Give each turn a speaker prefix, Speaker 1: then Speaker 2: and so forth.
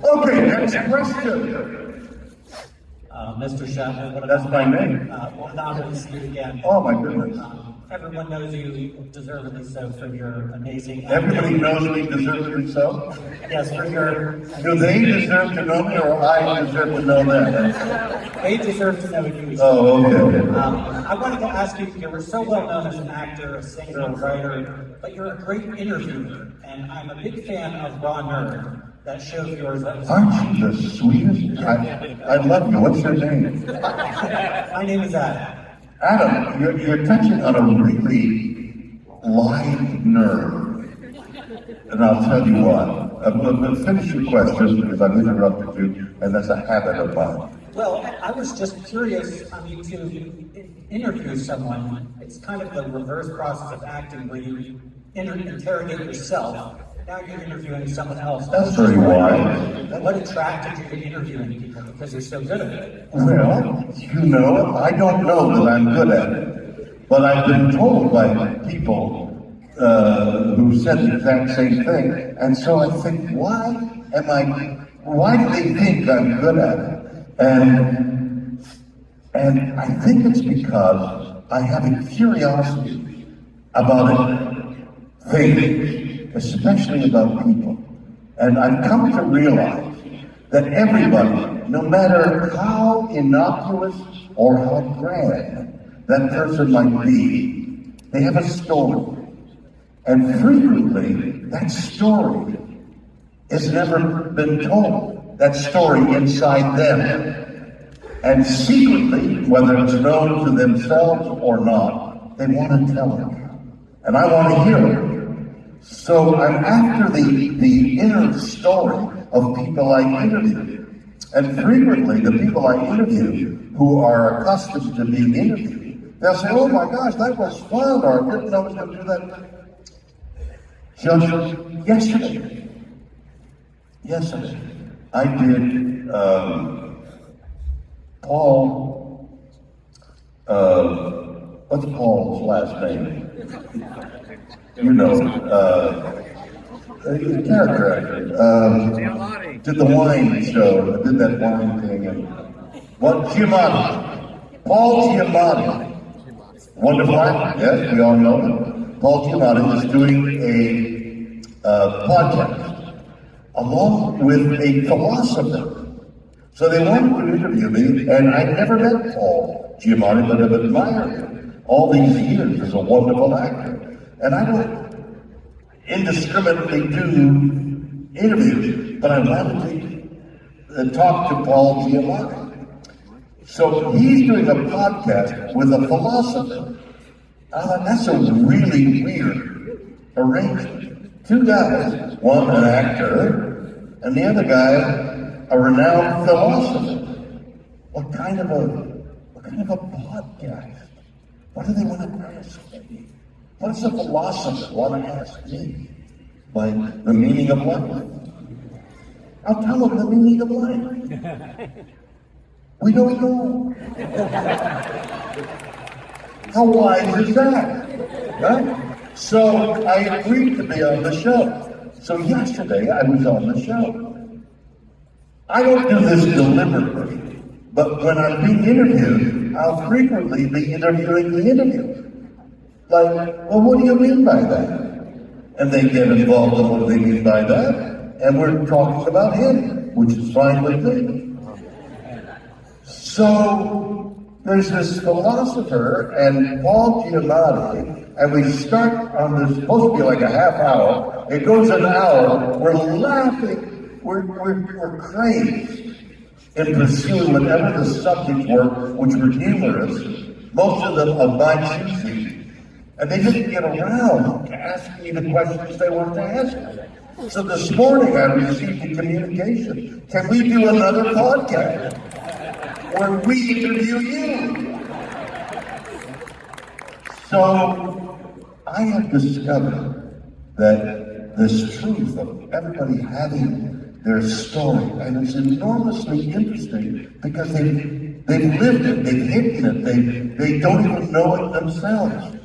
Speaker 1: Okay, next question.
Speaker 2: Mr. Shatner,
Speaker 1: That's my name.
Speaker 2: Well, now to see you again.
Speaker 1: Oh my goodness.
Speaker 2: Everyone knows you deservedly so for your amazing
Speaker 1: Everybody knows me deservedly so.
Speaker 2: Yes, for your...
Speaker 1: Do they deserve to know me or I deserve to know them?
Speaker 2: They deserve to know you.
Speaker 1: Oh, okay.
Speaker 2: I wanted to ask you, you were so well known as an actor, a singer, a writer, but you're a great interviewer, and I'm a big fan of Raw Nerd. That show of yours.
Speaker 1: Aren't you the sweetest? I love you. What's your name?
Speaker 2: My name is Adam.
Speaker 1: Adam, you're touching on a really live nerve. And I'll tell you what. But finish your question because I've interrupted you, and that's a habit of mine.
Speaker 2: Well, I was just curious, to interview someone. It's kind of the reverse process of acting where you interrogate yourself. Now you're interviewing someone else.
Speaker 1: That's very wise.
Speaker 2: What attracted you to interviewing people? Because you're so good at it.
Speaker 1: Well, I don't know that I'm good at it. But I've been told by people who said the exact same thing. And so I think, why do they think I'm good at it? And I think it's because I have a curiosity about things. Especially about people. And I've come to realize that everybody, no matter how innocuous or how grand that person might be, they have a story. And frequently, that story has never been told. That story inside them. And secretly, whether it's known to themselves or not, they want to tell it. And I want to hear it. So I'm after the inner story of people I interview. And frequently, the people I interview who are accustomed to being interviewed, they'll say, oh my gosh, that was fun, or I didn't know I was going to do that. Just yesterday, I did Paul, what's Paul's last name? You know, the character actor, did the wine show, did that wine thing, and Giamatti, Paul Giamatti, wonderful actor, yes, we all know him. Paul Giamatti is doing a podcast along with a philosopher. So they wanted to interview me, and I never met Paul Giamatti, but I've admired him all these years as a wonderful actor. And I don't indiscriminately do interviews, but I wanted to talk to Paul Giamatti. So he's doing a podcast with a philosopher. That's a really weird arrangement. Two guys, one an actor, and the other guy a renowned philosopher. What kind of a podcast? What do they want to ask me? What does a philosopher want to ask me? Like the meaning of life? I'll tell them the meaning of life. We don't know. How wise is that? Right? So I agreed to be on the show. So yesterday I was on the show. I don't do this deliberately, but when I'm being interviewed, I'll frequently be interviewing the interviewer. Like, well, what do you mean by that? And they get involved in what they mean by that, and we're talking about him, which is fine with me. So there's this philosopher and Paul Giamatti, and we start on this, supposed to be like a half hour. It goes an hour. We're laughing. We're crazed in pursuing whatever the subjects were, which were humorous, most of them of my choosing. And they didn't get around to asking me the questions they wanted to ask me. So this morning I received a communication. Can we do another podcast where we interview you? So I have discovered that this truth of everybody having their story, and it's enormously interesting because they've lived it, they've hidden it, they don't even know it themselves.